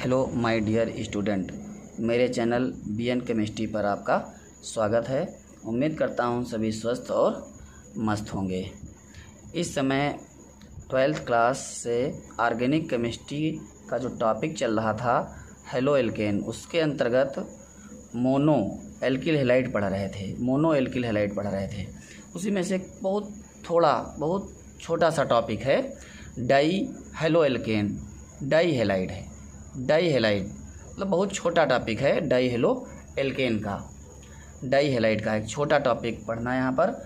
Hello my dear student, मेरे channel BN chemistry पर आपका स्वागत है। उम्मीद करता हूँ सभी स्वस्थ और मस्त होंगे। इस समय 12th क्लास से ऑर्गेनिक केमिस्ट्री का जो टॉपिक चल रहा था हेलो एल्केन, उसके अंतर्गत मोनो एल्किल हैलाइड पढ़ रहे थे। उसी में से एक बहुत छोटा सा टॉपिक है dihaloalkane. Dihalide मतलब बहुत छोटा टॉपिक है डाई हेलो एल्केन का। डाई हैलाइड का एक छोटा टॉपिक पढ़ना यहाँ पर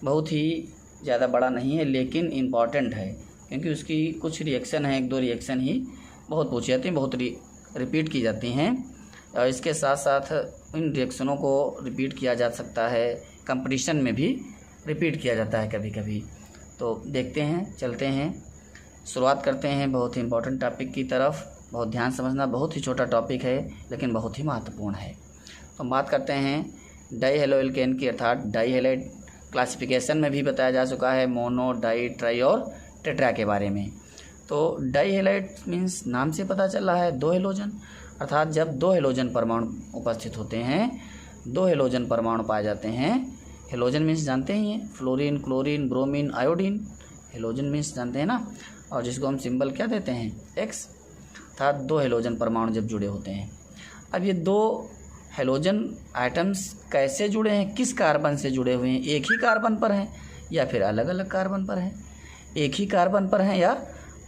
बहुत ही ज़्यादा बड़ा नहीं है, लेकिन इम्पॉर्टेंट है क्योंकि उसकी कुछ रिएक्शन है, 1-2 रिएक्शन ही बहुत पूछी जाती हैं, बहुत रिपीट की जाती हैं। और इसके साथ साथ इन रिएक्शनों को रिपीट किया जा सकता है, कंपटीशन में भी रिपीट किया जाता है कभी कभी। तो देखते हैं, चलते हैं, शुरुआत करते हैं बहुत ही इम्पोर्टेंट टॉपिक की तरफ। बहुत ध्यान समझना, बहुत ही छोटा टॉपिक है लेकिन बहुत ही महत्वपूर्ण है। तो बात करते हैं डाई हेलो एल्केन की, अर्थात डाई हैलाइड क्लासिफिकेशन में भी बताया जा चुका है मोनो, डाई, ट्राई और टेट्रा के बारे में। तो डाई हैलाइड मीन्स नाम से पता चल रहा है 2 हेलोजन, अर्थात जब 2 हेलोजन परमाणु उपस्थित होते हैं, 2 हेलोजन परमाणु पाए जाते हैं। हेलोजन मीन्स जानते ही हैं, fluorine, chlorine, bromine, iodine. Halogen means जानते हैं ना, और जिसको हम सिंबल क्या देते हैं, एक्स। अर्थात 2 हेलोजन परमाणु जब जुड़े होते हैं। अब ये 2 हेलोजन आइटम्स कैसे जुड़े हैं, किस कार्बन से जुड़े हुए हैं, एक ही कार्बन पर हैं या फिर अलग अलग कार्बन पर हैं, एक ही कार्बन पर हैं या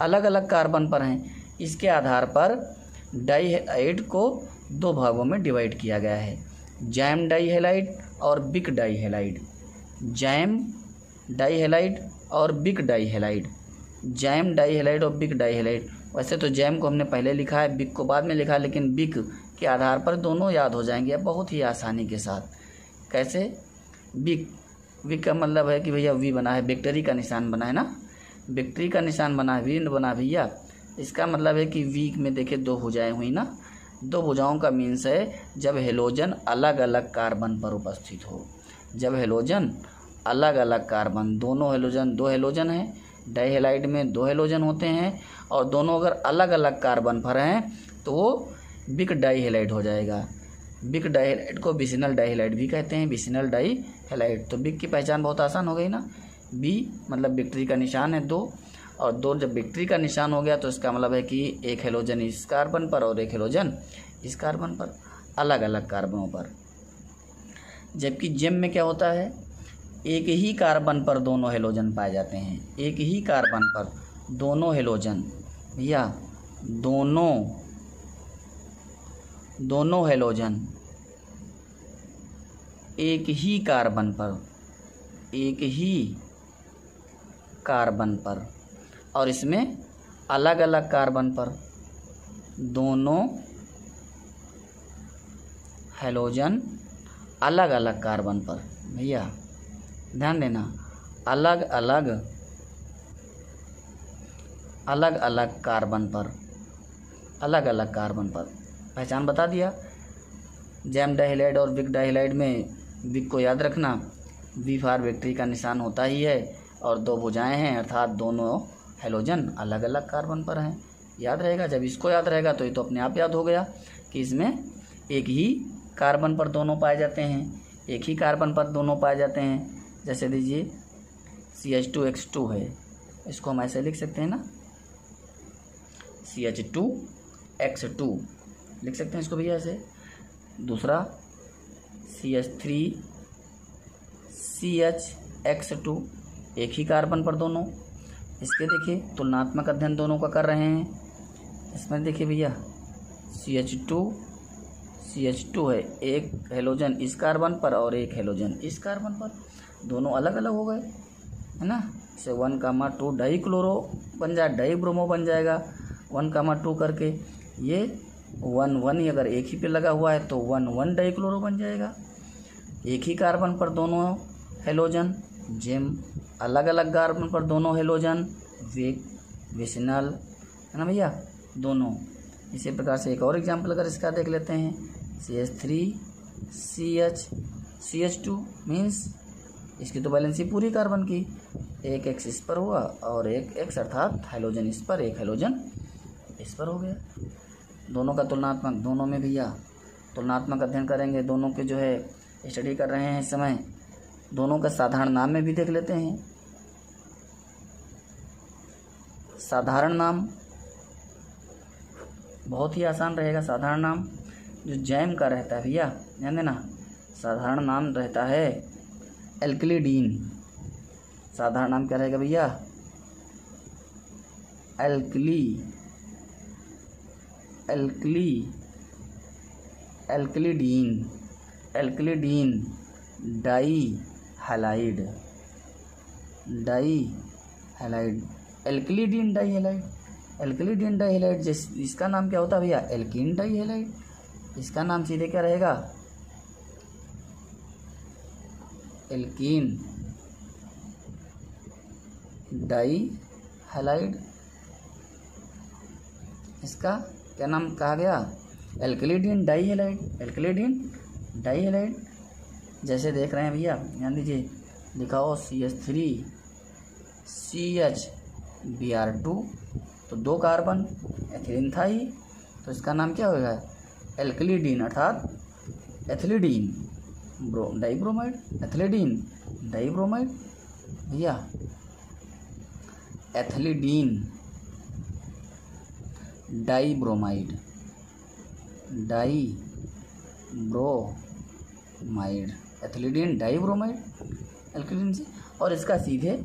अलग अलग कार्बन पर हैं, इसके आधार पर डाई हैलाइड को 2 भागों में डिवाइड किया गया है, जैम डाई हैलाइड और vic di halide. Gem die halide और vic di halide, gem die halide और बिग डाई हैलाइड। वैसे तो जैम को हमने पहले लिखा है, बिग को बाद में लिखा है, लेकिन बिग के आधार पर दोनों याद हो जाएंगे बहुत ही आसानी के साथ। कैसे? बिग का मतलब है कि भैया वी बना है, विक्ट्री का निशान बना है ना, विक्ट्री का निशान बना है, वी बना भैया। इसका मतलब है कि वी में देखिए 2 भुजाएं हुई ना, 2 भुजाओं का मीन्स है जब हेलोजन अलग अलग कार्बन पर उपस्थित हो। जब हेलोजन अलग अलग कार्बन, दोनों हेलोजन, 2 हेलोजन है, डाई हैलाइड में 2 हेलोजन होते हैं और दोनों अगर अलग अलग कार्बन पर हैं तो वो बिग डाई हैलाइड हो जाएगा। बिग डाई हैलाइड को विसिनल डाई हैलाइड भी कहते हैं, विसिनल डाई हैलाइड। तो बिग की पहचान बहुत आसान हो गई ना, बी मतलब विक्ट्री का निशान है 2, और 2 जब विक्ट्री का निशान हो गया तो इसका मतलब है कि एक हेलोजन इस कार्बन पर और एक हेलोजन इस कार्बन पर, अलग अलग कार्बनों पर। जबकि जेम में क्या होता है, एक ही कार्बन पर दोनों हेलोजन पाए जाते हैं, एक ही कार्बन पर दोनों हेलोजन भैया, दोनों हेलोजन एक ही कार्बन पर, और इसमें अलग अलग कार्बन पर दोनों हेलोजन अलग अलग कार्बन पर। भैया ध्यान देना, अलग अलग कार्बन पर पहचान बता दिया। जैम डाई हैलाइड और बिग डाई हैलाइड में बिग को याद रखना, वी फॉर विक्ट्री का निशान होता ही है और 2 भुजाएं हैं, अर्थात दोनों हेलोजन अलग अलग कार्बन पर हैं। याद रहेगा, जब इसको याद रहेगा तो ये तो अपने आप याद हो गया कि इसमें एक ही कार्बन पर दोनों पाए जाते हैं, जैसे लीजिए CH2X2 है, इसको हम ऐसे लिख सकते हैं ना, CH2X2 लिख सकते हैं इसको भैया ऐसे। दूसरा CH3CHX2, एक ही कार्बन पर दोनों। इसके देखिए तुलनात्मक अध्ययन दोनों का कर रहे हैं। इसमें देखिए भैया CH2 है, एक हेलोजन इस कार्बन पर और एक हेलोजन इस कार्बन पर, दोनों अलग अलग हो गए, है ना। इसे 1,2 डाई क्लोरो बन जाए, डाई ब्रोमो बन जाएगा 1,2 करके। ये 1,1 ही अगर एक ही पे लगा हुआ है तो 1,1 डाई क्लोरो बन जाएगा। एक ही कार्बन पर दोनों हेलोजन जेम, अलग अलग कार्बन पर दोनों हेलोजन विसिनल, है ना भैया, दोनों। इसी प्रकार से एक और एग्जाम्पल अगर इसका देख लेते हैं, CH3CH2 मीन्स इसकी तो वैलेंसी पूरी कार्बन की, एक एक्स इस पर हुआ और एक एक्स, अर्थात हाइड्रोजन इस पर, एक हाइड्रोजन इस पर हो गया। दोनों का तुलनात्मक, दोनों में भैया तुलनात्मक अध्ययन करेंगे। दोनों के जो है स्टडी कर रहे हैं इस समय। दोनों का साधारण नाम में भी देख लेते हैं। साधारण नाम बहुत ही आसान रहेगा। साधारण नाम जो जैम का रहता है भैया, ध्यान देना, साधारण नाम रहता है एल्क्लिडीन। साधारण नाम क्या रहेगा भैया? Alkylidene dihalide, alkylidene dihalide इसका नाम क्या होता है भैया? Alkene dihalide. इसका नाम सीधे क्या रहेगा? Alkene dihalide. इसका क्या नाम कहा गया? Alkylidene dihalide. जैसे देख रहे हैं भैया, ध्यान दीजिए, दिखाओ CH3CHBr2, तो 2 कार्बन, एथिलीन था ही, तो इसका नाम क्या होगा? एल्क्लिडीन अर्थात एथिलीडीन डाइब्रोमाइड, एथिलीडीन डाइब्रोमाइड भैया, एथिलीडीन डाइब्रोमाइड, एथिलीडीन डाइब्रोमाइड, एल्क्लिडीन से। और इसका सीधे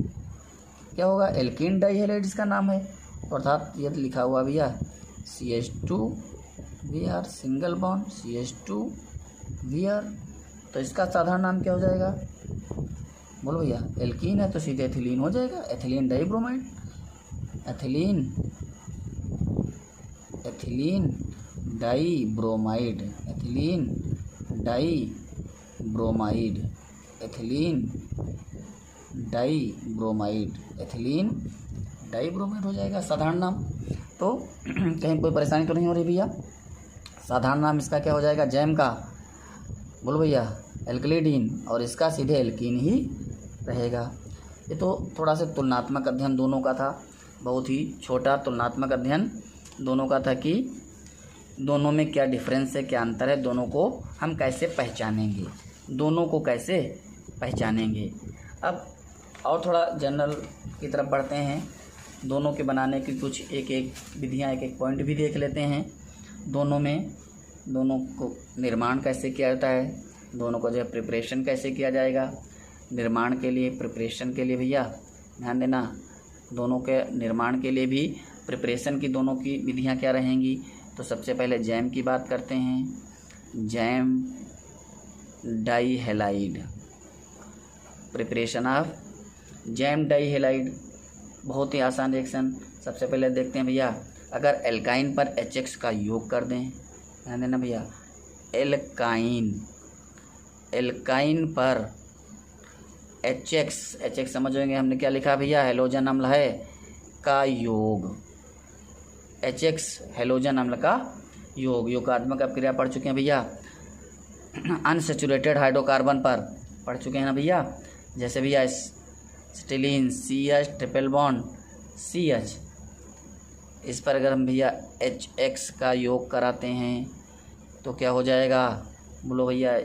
क्या होगा? एल्कीन डाइहैलाइड इसका नाम है, अर्थात ये लिखा हुआ भैया CH2Br सिंगल बॉन्ड CH2Br, तो इसका साधारण नाम क्या हो जाएगा? बोलो भैया, एल्कीन है तो सीधे एथिलीन हो जाएगा, ethylene dibromide, ethylene dibromide, ethylene dibromide हो जाएगा साधारण नाम। तो कहीं कोई परेशानी तो नहीं हो रही भैया? साधारण नाम इसका क्या हो जाएगा? जैम का, बोलो भैया, एल्क्लिडीन, और इसका सीधे एल्कीन ही रहेगा। ये तो थोड़ा सा तुलनात्मक अध्ययन दोनों का था, बहुत ही छोटा तुलनात्मक अध्ययन दोनों का था कि दोनों में क्या डिफरेंस है, क्या अंतर है, दोनों को हम कैसे पहचानेंगे। अब और थोड़ा जनरल की तरफ बढ़ते हैं। दोनों के बनाने की कुछ एक विधियाँ, एक पॉइंट भी देख लेते हैं। दोनों को निर्माण कैसे किया जाता है, दोनों को जो है प्रिपरेशन कैसे किया जाएगा। निर्माण के लिए, प्रिपरेशन के लिए भैया ध्यान देना, दोनों के निर्माण के लिए भी प्रिपरेशन की दोनों की विधियाँ क्या रहेंगी। तो सबसे पहले जैम की बात करते हैं। Gem die halide, preparation of gem die halide, बहुत ही आसान रिएक्शन। सबसे पहले देखते हैं भैया, अगर एल्काइन पर HX का योग कर दें, ध्यान देना भैया, एल्काइन पर HX समझोगे हमने क्या लिखा भैया? हैलोजन अम्ल है का योग, HX हैलोजन अम्ल का योग, योगात्मक अपक्रिया पढ़ चुके हैं भैया। अनसैचुरेटेड हाइड्रोकार्बन पर पढ़ चुके हैं ना भैया, जैसे भैया स्टिलीन CH ट्रिपल बॉन्ड CH, इस पर अगर हम भैया HX का योग कराते हैं तो क्या हो जाएगा? बोलो भैया,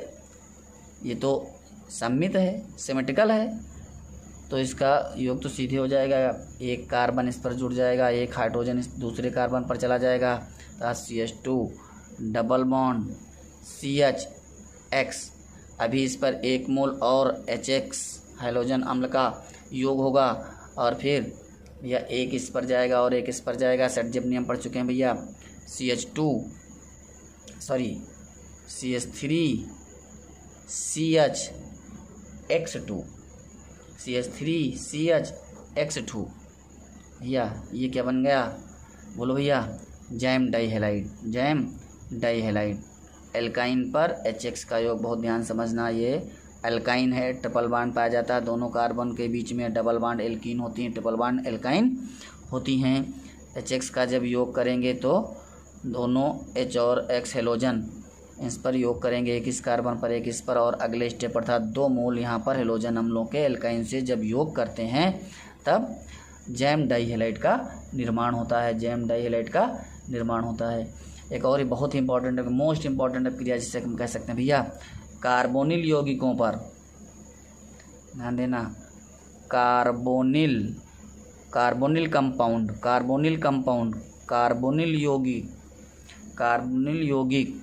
ये तो सममित है, सिमेट्रिकल है, तो इसका योग तो सीधे हो जाएगा, एक कार्बन इस पर जुड़ जाएगा, एक हाइड्रोजन इस दूसरे कार्बन पर चला जाएगा, तो CH2 डबल बॉन्ड CHX, अभी इस पर 1 मोल और HX हाइड्रोजन अम्ल का योग होगा, और फिर भैया एक इस पर जाएगा और एक इस पर जाएगा। सेटजिप नियम पढ़ चुके हैं भैया। CH3CHX2 भैया ये क्या बन गया? बोलो भैया, जैम डाइहैलाइड। एल्काइन पर HX का योग, बहुत ध्यान समझना, ये एल्काइन है, ट्रिपल बॉन्ड पाया जाता है, दोनों कार्बन के बीच में डबल बॉन्ड एल्कीन होती हैं, ट्रिपल बॉन्ड एल्काइन होती हैं। HX का जब योग करेंगे तो दोनों H और X हेलोजन इस पर योग करेंगे, एक इस कार्बन पर एक इस पर, और अगले स्टेप अर्थात 2 मोल यहाँ पर हेलोजन अम्लों के एल्काइन से जब योग करते हैं तब जैम डाइहैलाइड का निर्माण होता है, एक और ही बहुत ही इंपॉर्टेंट है, मोस्ट इंपॉर्टेंट क्रिया जिसे हम कह सकते हैं भैया कार्बोनिल यौगिकों पर ध्यान देना। कार्बोनिल यौगिक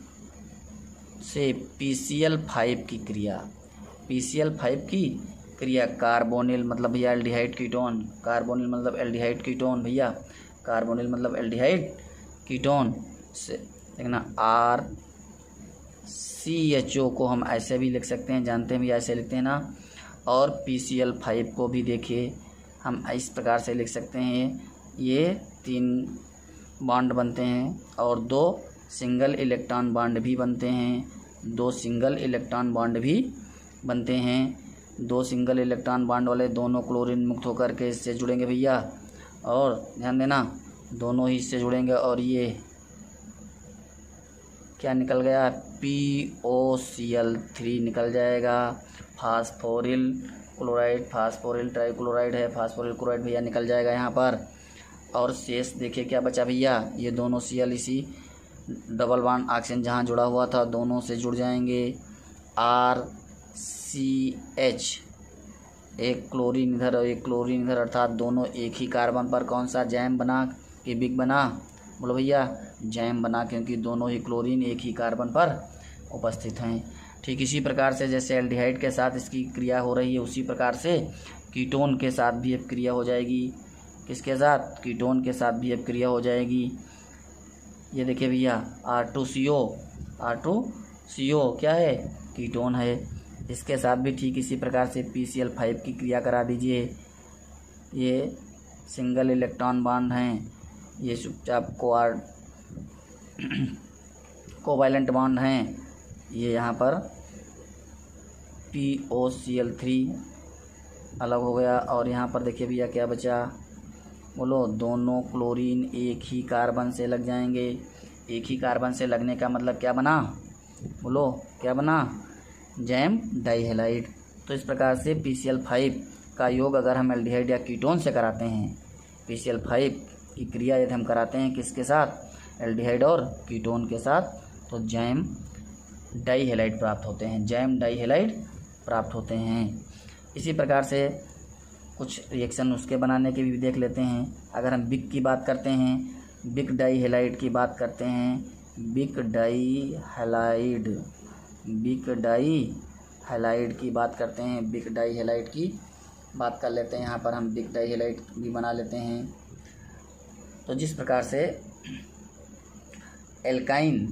से PCl5 की क्रिया कार्बोनिल मतलब भैया एल्डिहाइड कीटोन, कार्बोनिल मतलब एल्डिहाइड कीटोन भैया, कार्बोनिल मतलब एल्डिहाइड कीटोन से देखना RCHO को हम ऐसे भी लिख सकते हैं, जानते हैं भैया ऐसे लिखते हैं ना। और PCl5 को भी देखिए हम इस प्रकार से लिख सकते हैं, ये 3 बॉन्ड बनते हैं और 2 सिंगल इलेक्ट्रॉन बॉन्ड भी बनते हैं, 2 सिंगल इलेक्ट्रॉन बॉन्ड भी बनते हैं। 2 सिंगल इलेक्ट्रॉन बॉन्ड वाले दोनों क्लोरीन मुक्त होकर के इससे जुड़ेंगे भैया, और ध्यान देना दोनों ही इससे जुड़ेंगे और ये क्या निकल गया, POCl3 निकल जाएगा। फास्फोरिल ट्राइक्लोराइड है, फास्फोरिल क्लोराइड भैया निकल जाएगा यहाँ पर। और शेष देखिए क्या बचा भैया, ये दोनों Cl इसी डबल बॉन्ड ऑक्सीजन जहाँ जुड़ा हुआ था दोनों से जुड़ जाएंगे। RCH एक क्लोरीन इधर और एक क्लोरीन इधर, अर्थात दोनों एक ही कार्बन पर कौन सा जैम बना कि बिग बना, बोलो भैया जैम बना, क्योंकि दोनों ही क्लोरीन एक ही कार्बन पर उपस्थित हैं। ठीक इसी प्रकार से जैसे एल्डिहाइड के साथ इसकी क्रिया हो रही है, उसी प्रकार से कीटोन के साथ भी अब क्रिया हो जाएगी। किसके साथ, कीटोन के साथ भी अब क्रिया हो जाएगी। ये देखिए भैया R2CO क्या है, कीटोन है, इसके साथ भी ठीक इसी प्रकार से PCl5 की क्रिया करा दीजिए। ये सिंगल इलेक्ट्रॉन बॉन्ड हैं, ये चुपचाप कोवैलेंट बॉन्ड हैं, ये यहाँ पर POCl3 अलग हो गया। और यहाँ पर देखिए भैया क्या बचा, बोलो दोनों क्लोरीन एक ही कार्बन से लग जाएंगे। एक ही कार्बन से लगने का मतलब क्या बना, बोलो क्या बना, जैम डाइहेलाइड। तो इस प्रकार से PCl5 का योग अगर हम एल्डिहाइड या कीटोन से कराते हैं, PCl5 की क्रिया यदि हम कराते हैं किसके साथ, एल्डिहाइड और कीटोन के साथ, तो जैम डाइहेलाइड प्राप्त होते हैं। इसी प्रकार से कुछ रिएक्शन उसके बनाने के भी देख लेते हैं। अगर हम बिक की बात करते हैं, बिक डाइहेलाइड की बात करते हैं, बिक डाइहेलाइड की बात करते हैं, बिक डाइहेलाइड की बात कर लेते हैं। यहाँ पर हम बिक डाइहेलाइड भी बना लेते हैं। तो जिस प्रकार से एल्काइन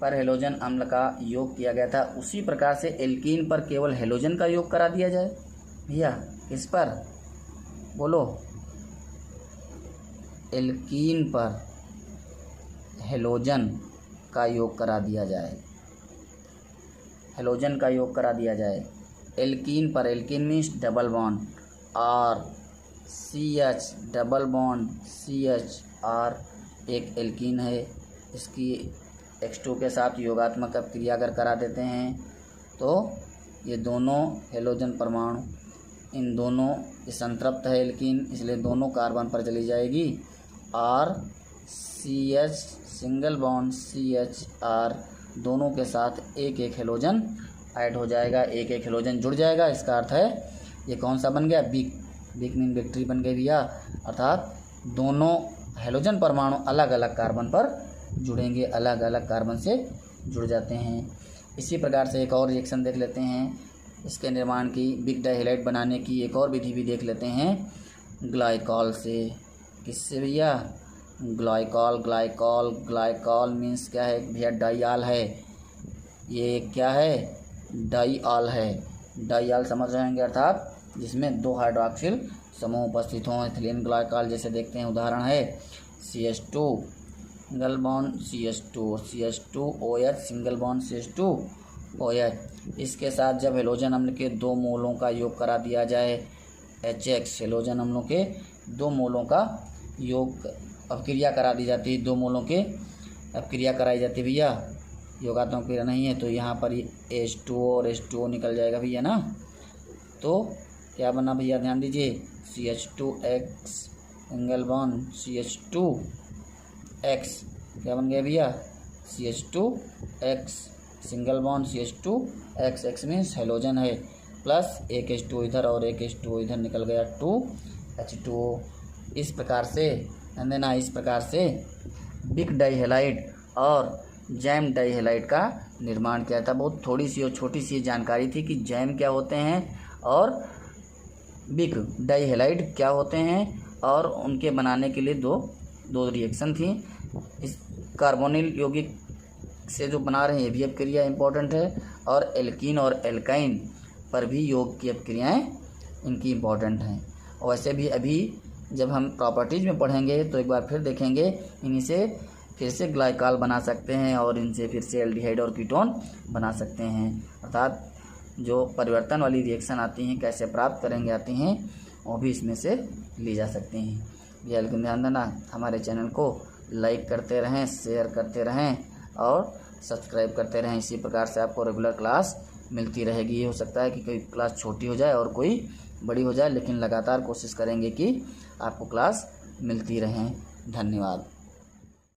पर हेलोजन अम्ल का योग किया गया था, उसी प्रकार से एल्कीन पर केवल हेलोजन का योग करा दिया जाए भैया। किस पर, बोलो एल्कीन पर हेलोजन का योग करा दिया जाए, हेलोजन का योग करा दिया जाए एल्कीन पर। एल्कीन मीन्स डबल बॉन्ड, और CH double bond CH R एक एल्कीन है, इसकी X2 के साथ योगात्मक क्रिया अगर करा देते हैं तो ये दोनों हेलोजन परमाणु, इन दोनों ये संतृप्त है एल्कीन, इसलिए दोनों कार्बन पर चली जाएगी। और CH single bond CH R दोनों के साथ एक एक हेलोजन ऐड हो जाएगा, एक एक हेलोजन जुड़ जाएगा। इसका अर्थ है ये कौन सा बन गया, बिक मीन विक्ट्री बन गई भैया, अर्थात दोनों हेलोजन परमाणु अलग अलग कार्बन पर जुड़ेंगे, अलग अलग कार्बन से जुड़ जाते हैं। इसी प्रकार से एक और रिएक्शन देख लेते हैं, इसके निर्माण की, बिक डाइहेलाइड बनाने की एक और विधि भी देख लेते हैं, ग्लाइकॉल से। किससे भैया, ग्लाइकॉल मीन्स क्या है भैया, डाइऑल है, ये क्या है, डाइऑल है। डाइऑल समझ रहेंगे, अर्थात जिसमें 2 हाइड्रोक्सिल समूह उपस्थित हों। एथिलीन ग्लाइकॉल जैसे देखते हैं, उदाहरण है CH2 single bond CH2OH single bond CH2OH। इसके साथ जब हेलोजन अम्ल के 2 मोलों का योग करा दिया जाए, HX हेलोजन अम्लों के 2 मोलों का योग अपक्रिया करा दी जाती है, 2 मोलों के अपक्रिया कराई जाती है भैया, योगात्मक क्रिया नहीं है, तो यहाँ पर H2O और H2O निकल जाएगा भैया ना। तो क्या बना भैया, ध्यान दीजिए, CH2X सिंगल बॉन्ड CH2X क्या बन गया भैया, CH2X, single bond CH2X, X means halogen है, प्लस एक H2 इधर और एक H2 इधर निकल गया 2H2O। इस प्रकार से देना, इस प्रकार से बिग डाइहेलाइड और जैम डाइहेलाइड का निर्माण किया था। बहुत थोड़ी सी और छोटी सी जानकारी थी कि जैम क्या होते हैं और बिग डाइहेलाइड क्या होते हैं, और उनके बनाने के लिए दो रिएक्शन थी। इस कार्बोनिल यौगिक से जो बना रहे हैं ये भी अपक्रिया इंपॉर्टेंट है, और एल्कीन और एल्काइन पर भी योग की अपक्रियाएँ इनकी इम्पॉर्टेंट हैं। और वैसे भी अभी जब हम प्रॉपर्टीज़ में पढ़ेंगे तो एक बार फिर देखेंगे, इन्हीं से फिर से ग्लाइकॉल बना सकते हैं और इनसे फिर से एल्डिहाइड और कीटोन बना सकते हैं। अर्थात जो परिवर्तन वाली रिएक्शन आती हैं कैसे प्राप्त करेंगे आती हैं, वो भी इसमें से ली जा सकती हैं। ये लेकिन ध्यान देना, हमारे चैनल को लाइक करते रहें, शेयर करते रहें और सब्सक्राइब करते रहें। इसी प्रकार से आपको रेगुलर क्लास मिलती रहेगी। ये हो सकता है कि कोई क्लास छोटी हो जाए और कोई बड़ी हो जाए, लेकिन लगातार कोशिश करेंगे कि आपको क्लास मिलती रहें। धन्यवाद।